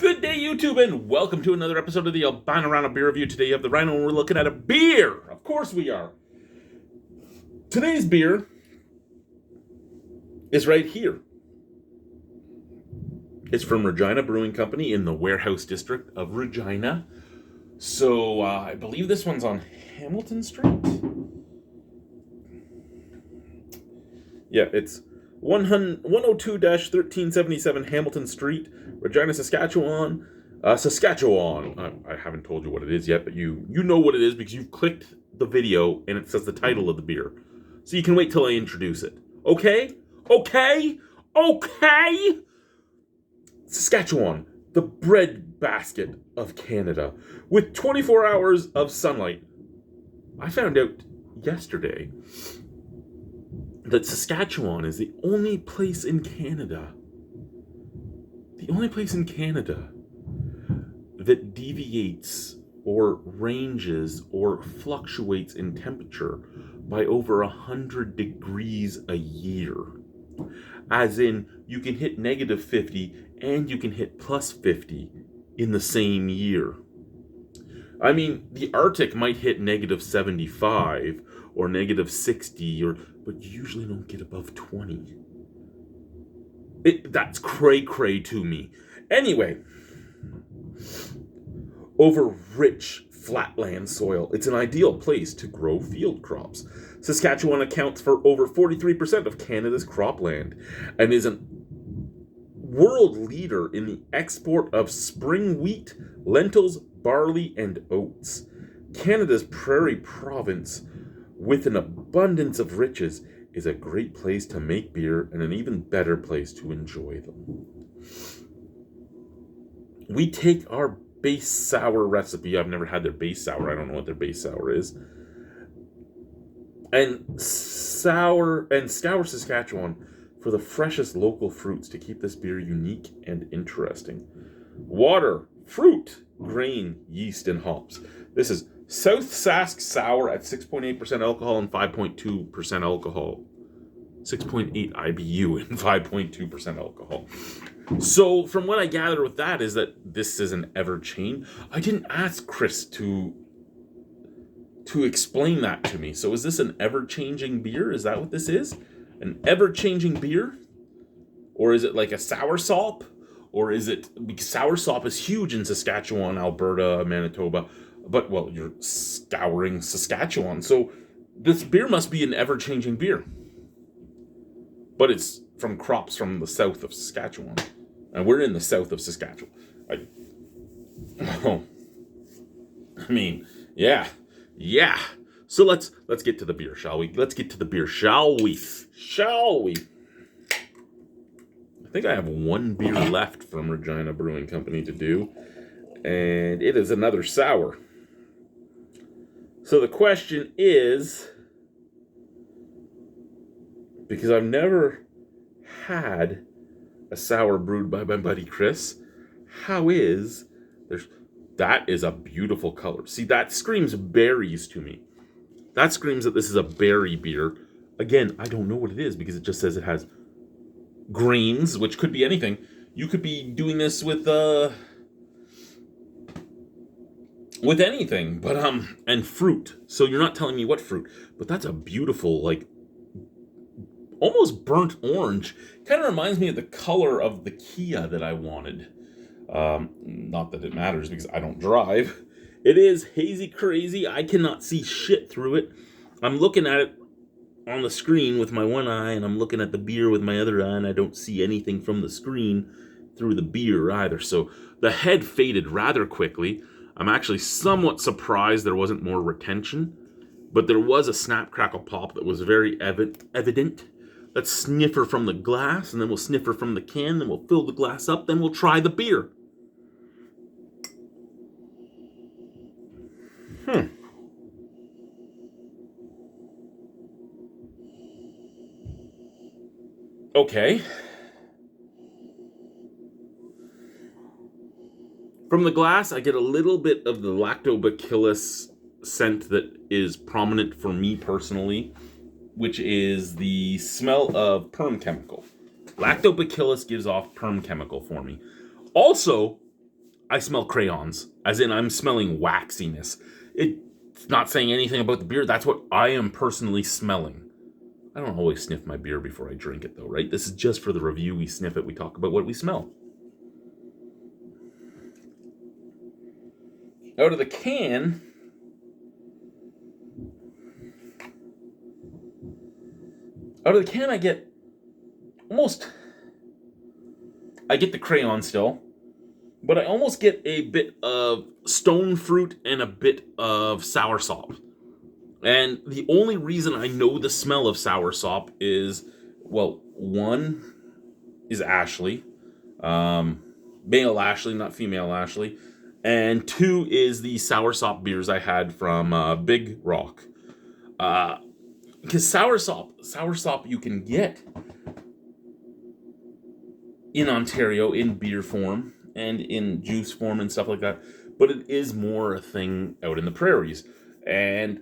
Good day, YouTube, and welcome to another episode of the Albino Rhino Beer Review. Today you have the Rhino, and we're looking at a beer. Of course we are. Today's beer is right here. It's from Regina Brewing Company in the Warehouse District of Regina. So, I believe this one's on Hamilton Street. Yeah, it's 102-1377 Hamilton Street, Regina, Saskatchewan. Saskatchewan. I haven't told you what it is yet, but you know what it is because you've clicked the video and it says the title of the beer. So you can wait till I introduce it. Okay? Saskatchewan, the breadbasket of Canada, with 24 hours of sunlight. I found out yesterday that Saskatchewan is the only place in Canada that deviates or ranges or fluctuates in temperature by over 100 degrees a year. As in, you can hit negative 50 and you can hit plus 50 in the same year. I mean, the Arctic might hit negative 75 or negative 60, but you usually don't get above 20. That's cray-cray to me. Anyway, over rich flatland soil, it's an ideal place to grow field crops. Saskatchewan accounts for over 43% of Canada's cropland and is a world leader in the export of spring wheat, lentils, barley, and oats. Canada's prairie province, with an abundance of riches, is a great place to make beer and an even better place to enjoy them. We take our base sour recipe. I've never had their base sour. I don't know what their base sour is. And scour Saskatchewan for the freshest local fruits to keep this beer unique and interesting. Water, fruit, grain, yeast, and hops. This is South Sask Sour at 6.8% alcohol and 5.2% alcohol. 6.8 IBU and 5.2% alcohol. So, from what I gather with that is that this is an ever-change. I didn't ask Chris to explain that to me. So, is this an ever-changing beer? Is that what this is? An ever-changing beer? Or is it like a soursop? Or is it... Because soursop is huge in Saskatchewan, Alberta, Manitoba. But, well, you're scouring Saskatchewan. So this beer must be an ever-changing beer. But it's from crops from the south of Saskatchewan. And we're in the south of Saskatchewan. Yeah. So let's get to the beer, shall we? Shall we? I think I have one beer left from Regina Brewing Company to do. And it is another sour. So the question is, because I've never had a sour brewed by my buddy Chris, that is a beautiful color. See, that screams berries to me. That screams that this is a berry beer. Again, I don't know what it is because it just says it has grains, which could be anything. You could be doing this with anything, but and fruit. So you're not telling me what fruit, but that's a beautiful, like, almost burnt orange. Kind of reminds me of the color of the Kia that I wanted. Not that it matters because I don't drive. It is hazy crazy. I cannot see shit through it. I'm looking at it on the screen with my one eye, and I'm looking at the beer with my other eye, and I don't see anything from the screen through the beer either. So the head faded rather quickly. I'm actually somewhat surprised there wasn't more retention, but there was a snap, crackle, pop that was very evident. Let's sniffer from the glass, and then we'll sniffer from the can, then we'll fill the glass up, then we'll try the beer. Okay. From the glass, I get a little bit of the lactobacillus scent that is prominent for me personally, which is the smell of perm chemical. Lactobacillus gives off perm chemical for me. Also, I smell crayons, as in I'm smelling waxiness. It's not saying anything about the beer. That's what I am personally smelling. I don't always sniff my beer before I drink it, though, right? This is just for the review. We sniff it. We talk about what we smell. Out of the can, I get the crayon still, but I almost get a bit of stone fruit and a bit of soursop. And the only reason I know the smell of soursop is, well, one is Ashley, male Ashley, not female Ashley, and two is the soursop beers I had from Big Rock. Because soursop you can get in Ontario in beer form and in juice form and stuff like that, but it is more a thing out in the prairies. And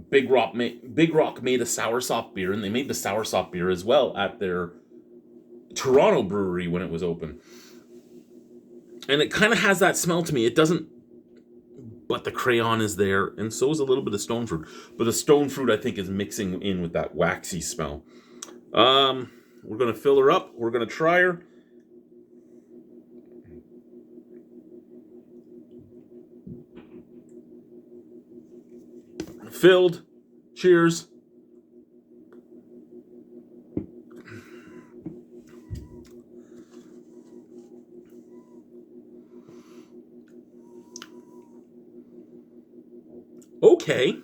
Big Rock made a soursop beer, and they made the soursop beer as well at their Toronto brewery when it was open. And it kind of has that smell to me. It doesn't, but the crayon is there, and so is a little bit of stone fruit. But the stone fruit, I think, is mixing in with that waxy smell. We're going to fill her up. We're going to try her. Filled. Cheers. Okay.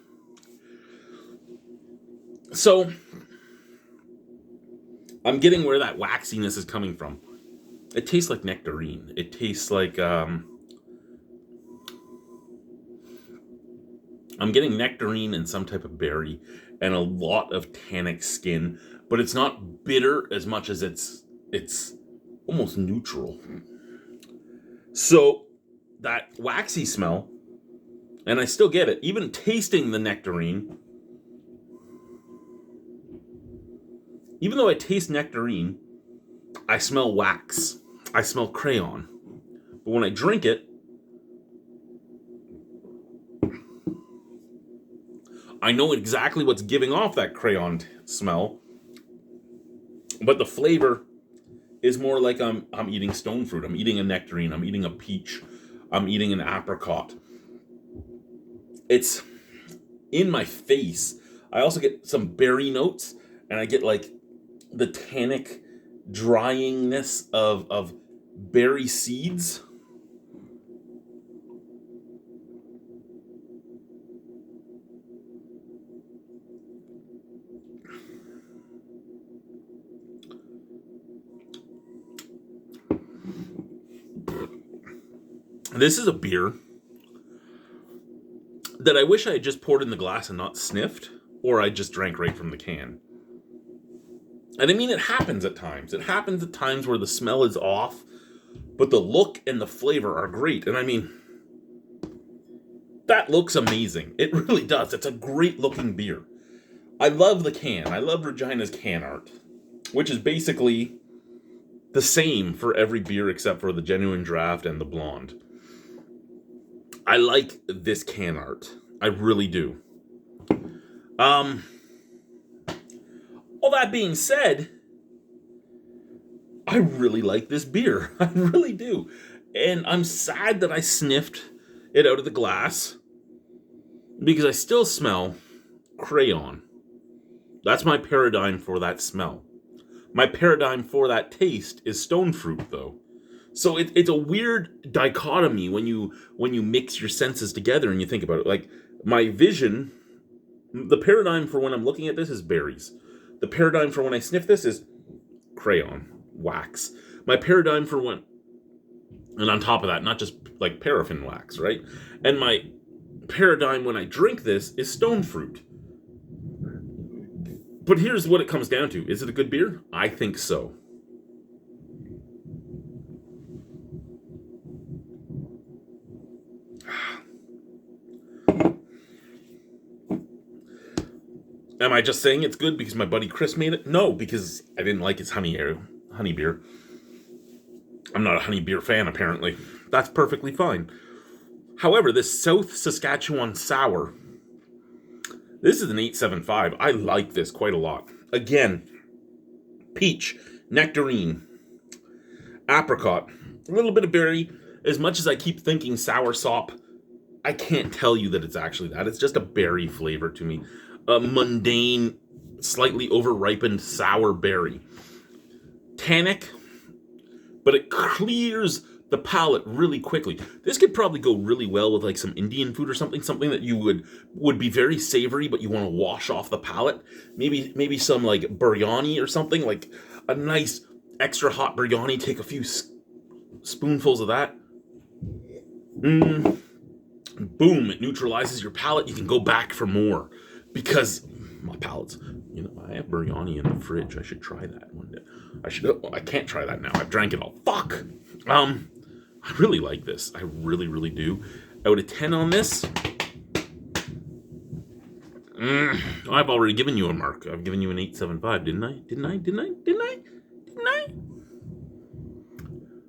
So, I'm getting where that waxiness is coming from. It tastes like nectarine. It tastes like, I'm getting nectarine and some type of berry and a lot of tannic skin, but it's not bitter as much as it's almost neutral. So that waxy smell, and I still get it, even tasting the nectarine. Even though I taste nectarine, I smell wax. I smell crayon. But when I drink it, I know exactly what's giving off that crayon smell, but the flavor is more like I'm eating stone fruit. I'm eating a nectarine. I'm eating a peach. I'm eating an apricot. It's in my face. I also get some berry notes, and I get like the tannic dryingness of berry seeds. This is a beer that I wish I had just poured in the glass and not sniffed, or I just drank right from the can. And I mean, it happens at times. It happens at times where the smell is off, but the look and the flavor are great. And I mean, that looks amazing. It really does. It's a great looking beer. I love the can. I love Regina's can art, which is basically the same for every beer except for the genuine draft and the blonde. I like this can art. I really do. All that being said, I really like this beer. I really do. And I'm sad that I sniffed it out of the glass because I still smell crayon. That's my paradigm for that smell. My paradigm for that taste is stone fruit, though. So it's a weird dichotomy when you mix your senses together and you think about it. Like, my vision, the paradigm for when I'm looking at this is berries. The paradigm for when I sniff this is crayon, wax. My paradigm for when, and on top of that, not just like paraffin wax, right? And my paradigm when I drink this is stone fruit. But here's what it comes down to. Is it a good beer? I think so. Am I just saying it's good because my buddy Chris made it? No, because I didn't like his honey beer. I'm not a honey beer fan, apparently. That's perfectly fine. However, this South Saskatchewan Sour, this is an 8.75. I like this quite a lot. Again, peach, nectarine, apricot, a little bit of berry. As much as I keep thinking sour sop, I can't tell you that it's actually that. It's just a berry flavor to me. A mundane, slightly over-ripened sour berry. Tannic, but it clears the palate really quickly. This could probably go really well with like some Indian food or something that you would be very savory, but you want to wash off the palate. Maybe some like biryani or something, like a nice extra hot biryani. Take a few spoonfuls of that. Boom, it neutralizes your palate. You can go back for more because my palate's, I have biryani in the fridge. I should try that one day. I can't try that now. I've drank it all. Fuck. I really like this. I really, really do. Out of 10 on this, I've already given you a mark. I've given you an 8.75, didn't I? Didn't I?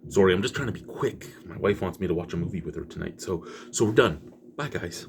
Sorry, I'm just trying to be quick. My wife wants me to watch a movie with her tonight. So we're done. Bye, guys.